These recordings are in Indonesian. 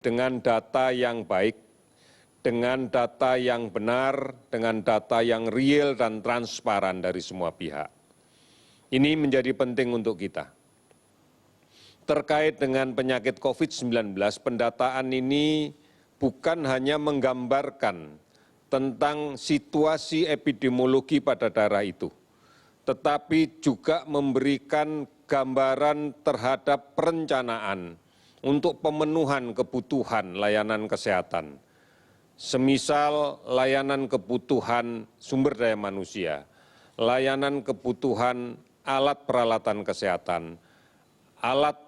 dengan data yang baik, dengan data yang benar, dengan data yang real dan transparan dari semua pihak. Ini menjadi penting untuk kita. Terkait dengan penyakit COVID-19, pendataan ini bukan hanya menggambarkan tentang situasi epidemiologi pada daerah itu, tetapi juga memberikan gambaran terhadap perencanaan untuk pemenuhan kebutuhan layanan kesehatan, semisal layanan kebutuhan sumber daya manusia, layanan kebutuhan alat peralatan kesehatan, alat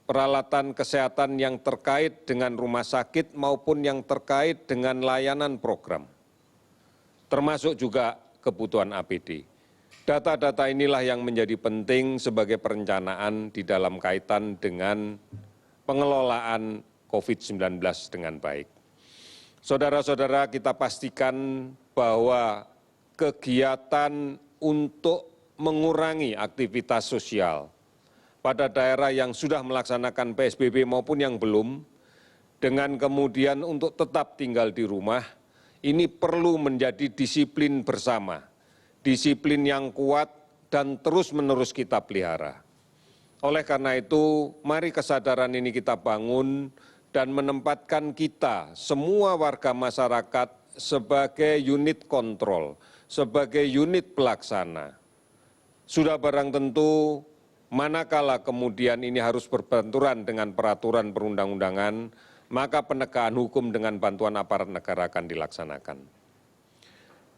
peralatan kesehatan yang terkait dengan rumah sakit maupun yang terkait dengan layanan program, termasuk juga kebutuhan APD. Data-data inilah yang menjadi penting sebagai perencanaan di dalam kaitan dengan pengelolaan COVID-19 dengan baik. Saudara-saudara, kita pastikan bahwa kegiatan untuk mengurangi aktivitas sosial pada daerah yang sudah melaksanakan PSBB maupun yang belum, dengan kemudian untuk tetap tinggal di rumah, ini perlu menjadi disiplin bersama, disiplin yang kuat dan terus-menerus kita pelihara. Oleh karena itu, mari kesadaran ini kita bangun dan menempatkan kita, semua warga masyarakat, sebagai unit kontrol, sebagai unit pelaksana. Sudah barang tentu, manakala kemudian ini harus berbenturan dengan peraturan perundang-undangan, maka penegakan hukum dengan bantuan aparat negara akan dilaksanakan.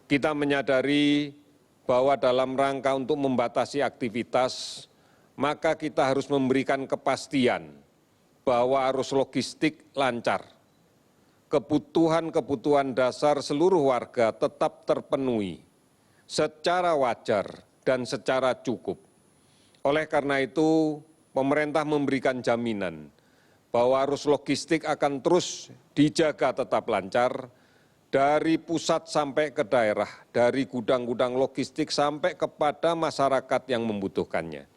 Kita menyadari bahwa dalam rangka untuk membatasi aktivitas, maka kita harus memberikan kepastian bahwa arus logistik lancar. Kebutuhan-kebutuhan dasar seluruh warga tetap terpenuhi secara wajar dan secara cukup. Oleh karena itu, pemerintah memberikan jaminan bahwa arus logistik akan terus dijaga tetap lancar dari pusat sampai ke daerah, dari gudang-gudang logistik sampai kepada masyarakat yang membutuhkannya.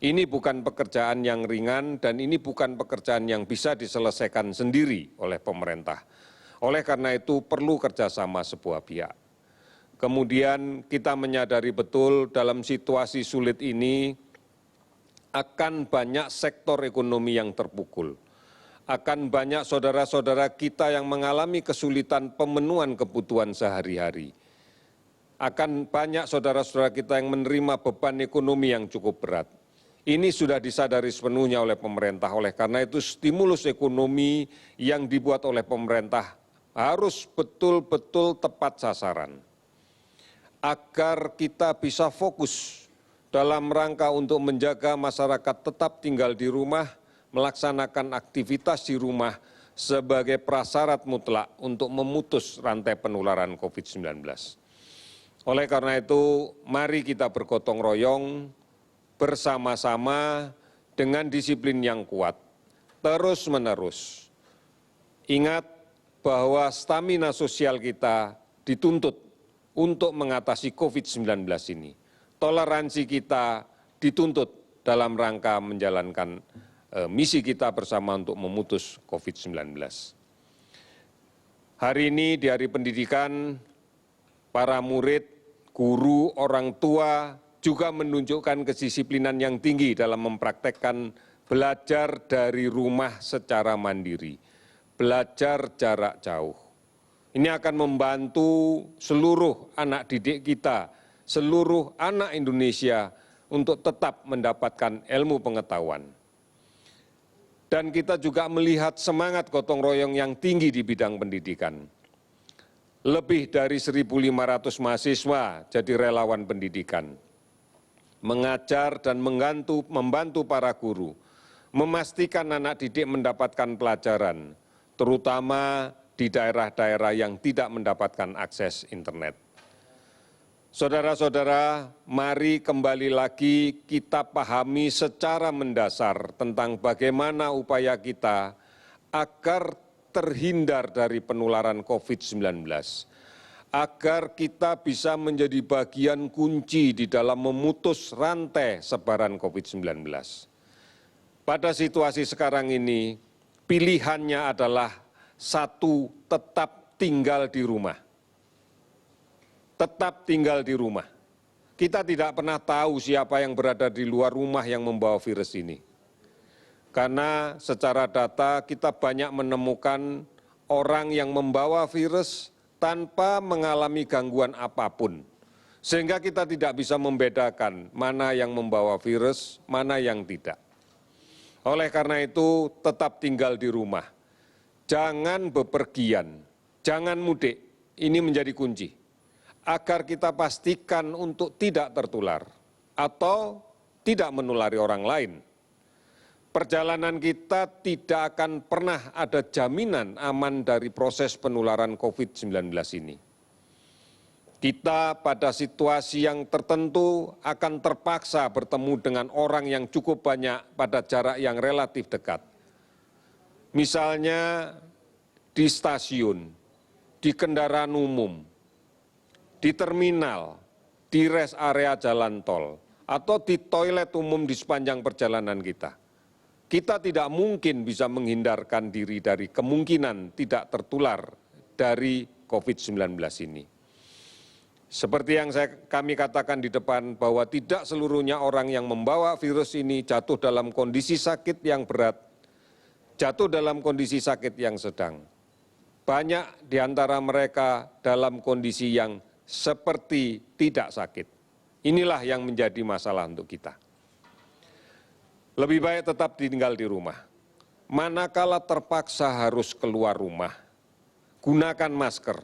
Ini bukan pekerjaan yang ringan dan ini bukan pekerjaan yang bisa diselesaikan sendiri oleh pemerintah. Oleh karena itu perlu kerjasama sebuah pihak. Kemudian kita menyadari betul dalam situasi sulit ini akan banyak sektor ekonomi yang terpukul. Akan banyak saudara-saudara kita yang mengalami kesulitan pemenuhan kebutuhan sehari-hari. Akan banyak saudara-saudara kita yang menerima beban ekonomi yang cukup berat. Ini sudah disadari sepenuhnya oleh pemerintah. Oleh karena itu stimulus ekonomi yang dibuat oleh pemerintah harus betul-betul tepat sasaran. Agar kita bisa fokus dalam rangka untuk menjaga masyarakat tetap tinggal di rumah, melaksanakan aktivitas di rumah sebagai prasyarat mutlak untuk memutus rantai penularan COVID-19. Oleh karena itu, mari kita bergotong royong bersama-sama dengan disiplin yang kuat, terus-menerus. Ingat bahwa stamina sosial kita dituntut untuk mengatasi COVID-19 ini. Toleransi kita dituntut dalam rangka menjalankan misi kita bersama untuk memutus COVID-19. Hari ini di Hari Pendidikan, para murid, guru, orang tua juga menunjukkan kedisiplinan yang tinggi dalam mempraktekkan belajar dari rumah secara mandiri, belajar jarak jauh. Ini akan membantu seluruh anak didik kita, seluruh anak Indonesia untuk tetap mendapatkan ilmu pengetahuan. Dan kita juga melihat semangat gotong royong yang tinggi di bidang pendidikan. Lebih dari 1.500 mahasiswa jadi relawan pendidikan, mengajar dan membantu para guru, memastikan anak didik mendapatkan pelajaran, terutama di daerah-daerah yang tidak mendapatkan akses internet. Saudara-saudara, mari kembali lagi kita pahami secara mendasar tentang bagaimana upaya kita agar terhindar dari penularan COVID-19. Agar kita bisa menjadi bagian kunci di dalam memutus rantai sebaran COVID-19. Pada situasi sekarang ini, pilihannya adalah satu, tetap tinggal di rumah. Tetap tinggal di rumah. Kita tidak pernah tahu siapa yang berada di luar rumah yang membawa virus ini. Karena secara data kita banyak menemukan orang yang membawa virus tanpa mengalami gangguan apapun. Sehingga kita tidak bisa membedakan mana yang membawa virus, mana yang tidak. Oleh karena itu, tetap tinggal di rumah. Jangan bepergian, jangan mudik. Ini menjadi kunci. Agar kita pastikan untuk tidak tertular atau tidak menulari orang lain. Perjalanan kita tidak akan pernah ada jaminan aman dari proses penularan COVID-19 ini. Kita pada situasi yang tertentu akan terpaksa bertemu dengan orang yang cukup banyak pada jarak yang relatif dekat. Misalnya di stasiun, di kendaraan umum, di terminal, di rest area jalan tol, atau di toilet umum di sepanjang perjalanan kita. Kita tidak mungkin bisa menghindarkan diri dari kemungkinan tidak tertular dari COVID-19 ini. Seperti yang kami katakan di depan bahwa tidak seluruhnya orang yang membawa virus ini jatuh dalam kondisi sakit yang berat, jatuh dalam kondisi sakit yang sedang. Banyak di antara mereka dalam kondisi yang seperti tidak sakit. Inilah yang menjadi masalah untuk kita. Lebih baik tetap tinggal di rumah. Manakala terpaksa harus keluar rumah, gunakan masker.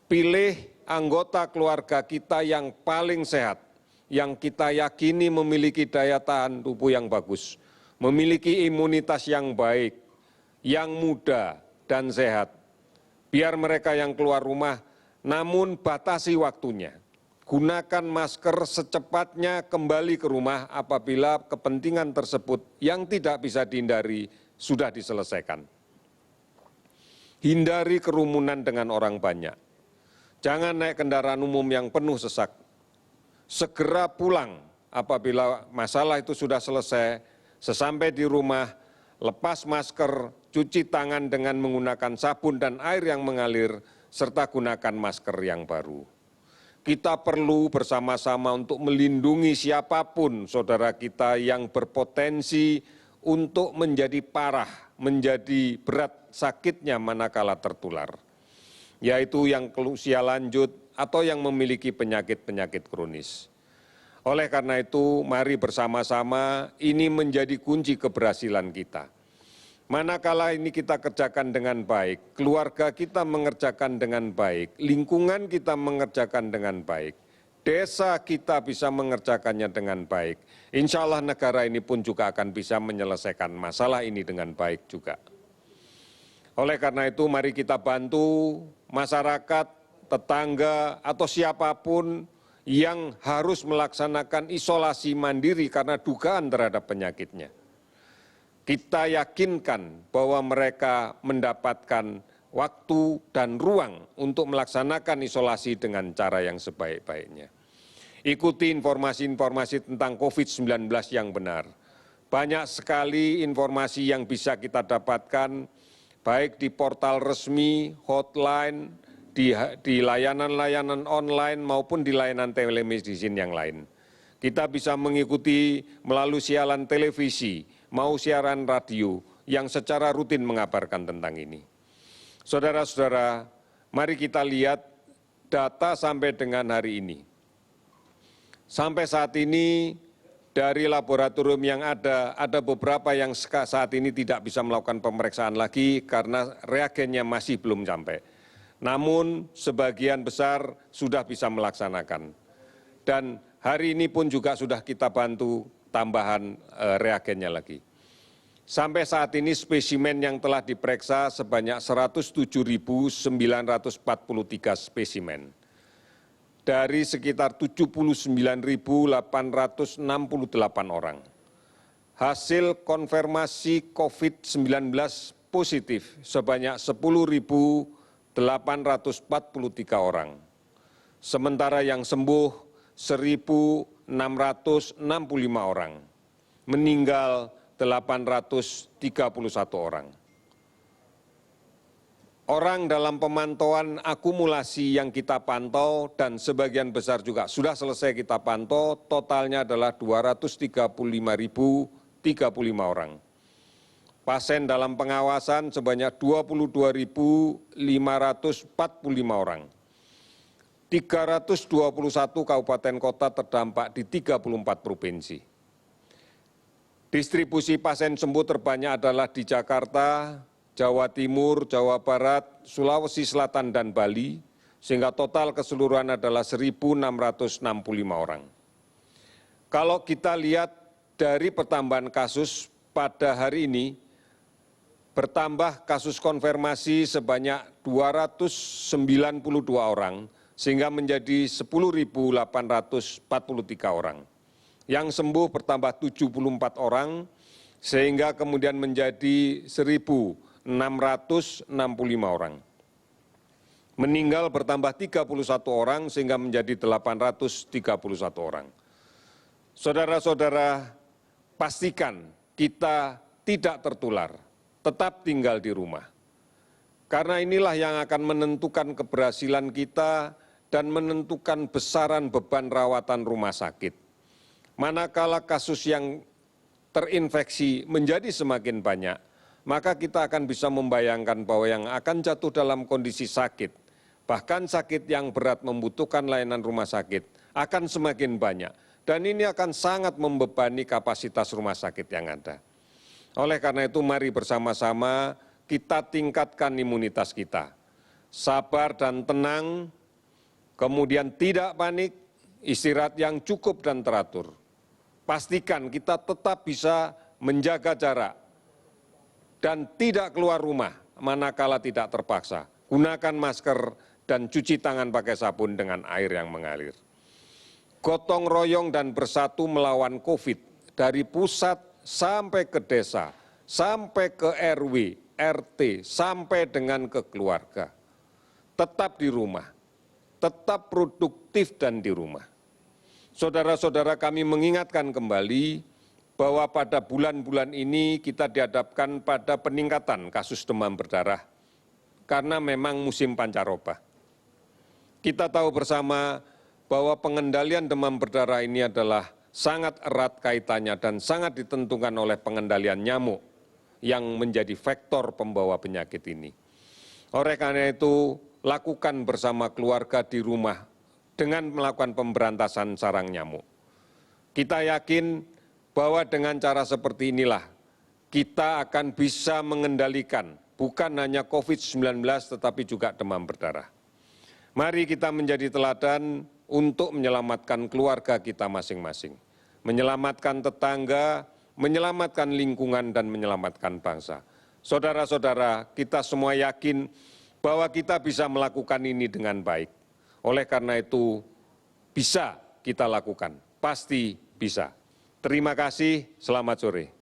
Pilih anggota keluarga kita yang paling sehat, yang kita yakini memiliki daya tahan tubuh yang bagus, memiliki imunitas yang baik, yang muda dan sehat. Biar mereka yang keluar rumah, namun batasi waktunya. Gunakan masker secepatnya kembali ke rumah apabila kepentingan tersebut yang tidak bisa dihindari sudah diselesaikan. Hindari kerumunan dengan orang banyak. Jangan naik kendaraan umum yang penuh sesak. Segera pulang apabila masalah itu sudah selesai. Sesampai di rumah, lepas masker, cuci tangan dengan menggunakan sabun dan air yang mengalir, serta gunakan masker yang baru. Kita perlu bersama-sama untuk melindungi siapapun saudara kita yang berpotensi untuk menjadi parah, menjadi berat sakitnya manakala tertular, yaitu yang usia lanjut atau yang memiliki penyakit-penyakit kronis. Oleh karena itu, mari bersama-sama ini menjadi kunci keberhasilan kita. Manakala ini kita kerjakan dengan baik, keluarga kita mengerjakan dengan baik, lingkungan kita mengerjakan dengan baik, desa kita bisa mengerjakannya dengan baik, insya Allah negara ini pun juga akan bisa menyelesaikan masalah ini dengan baik juga. Oleh karena itu, mari kita bantu masyarakat, tetangga, atau siapapun yang harus melaksanakan isolasi mandiri karena dugaan terhadap penyakitnya. Kita yakinkan bahwa mereka mendapatkan waktu dan ruang untuk melaksanakan isolasi dengan cara yang sebaik-baiknya. Ikuti informasi-informasi tentang COVID-19 yang benar. Banyak sekali informasi yang bisa kita dapatkan, baik di portal resmi, hotline, di layanan-layanan online maupun di layanan telemedicine yang lain. Kita bisa mengikuti melalui siaran televisi, mau siaran radio yang secara rutin mengabarkan tentang ini. Saudara-saudara, mari kita lihat data sampai dengan hari ini. Sampai saat ini dari laboratorium yang ada beberapa yang saat ini tidak bisa melakukan pemeriksaan lagi karena reagennya masih belum sampai. Namun sebagian besar sudah bisa melaksanakan. Dan hari ini pun juga sudah kita bantu tambahan reagennya lagi. Sampai saat ini spesimen yang telah diperiksa sebanyak 107.943 spesimen. Dari sekitar 79.868 orang. Hasil konfirmasi COVID-19 positif sebanyak 10.843 orang. Sementara yang sembuh 1.665 orang. Meninggal orang. Orang dalam pemantauan akumulasi yang kita pantau dan sebagian besar juga sudah selesai kita pantau, totalnya adalah 235.035 orang. Pasien dalam pengawasan sebanyak 22.545 orang. 321 kabupaten kota terdampak di 34 provinsi. Distribusi pasien sembuh terbanyak adalah di Jakarta, Jawa Timur, Jawa Barat, Sulawesi Selatan, dan Bali, sehingga total keseluruhan adalah 1.665 orang. Kalau kita lihat dari pertambahan kasus pada hari ini, bertambah kasus konfirmasi sebanyak 292 orang, sehingga menjadi 10.843 orang. Yang sembuh bertambah 74 orang, sehingga kemudian menjadi 1.665 orang. Meninggal bertambah 31 orang, sehingga menjadi 831 orang. Saudara-saudara, pastikan kita tidak tertular, tetap tinggal di rumah. Karena inilah yang akan menentukan keberhasilan kita dan menentukan besaran beban rawatan rumah sakit. Manakala kasus yang terinfeksi menjadi semakin banyak, maka kita akan bisa membayangkan bahwa yang akan jatuh dalam kondisi sakit, bahkan sakit yang berat membutuhkan layanan rumah sakit, akan semakin banyak. Dan ini akan sangat membebani kapasitas rumah sakit yang ada. Oleh karena itu, mari bersama-sama kita tingkatkan imunitas kita. Sabar dan tenang, kemudian tidak panik, istirahat yang cukup dan teratur. Pastikan kita tetap bisa menjaga jarak dan tidak keluar rumah manakala tidak terpaksa. Gunakan masker dan cuci tangan pakai sabun dengan air yang mengalir. Gotong royong dan bersatu melawan COVID dari pusat sampai ke desa, sampai ke RW, RT, sampai dengan ke keluarga. Tetap di rumah, tetap produktif dan di rumah. Saudara-saudara, kami mengingatkan kembali bahwa pada bulan-bulan ini kita dihadapkan pada peningkatan kasus demam berdarah karena memang musim pancaroba. Kita tahu bersama bahwa pengendalian demam berdarah ini adalah sangat erat kaitannya dan sangat ditentukan oleh pengendalian nyamuk yang menjadi faktor pembawa penyakit ini. Oleh karena itu, lakukan bersama keluarga di rumah dengan melakukan pemberantasan sarang nyamuk. Kita yakin bahwa dengan cara seperti inilah kita akan bisa mengendalikan bukan hanya COVID-19 tetapi juga demam berdarah. Mari kita menjadi teladan untuk menyelamatkan keluarga kita masing-masing, menyelamatkan tetangga, menyelamatkan lingkungan, dan menyelamatkan bangsa. Saudara-saudara, kita semua yakin bahwa kita bisa melakukan ini dengan baik. Oleh karena itu, bisa kita lakukan, pasti bisa. Terima kasih, selamat sore.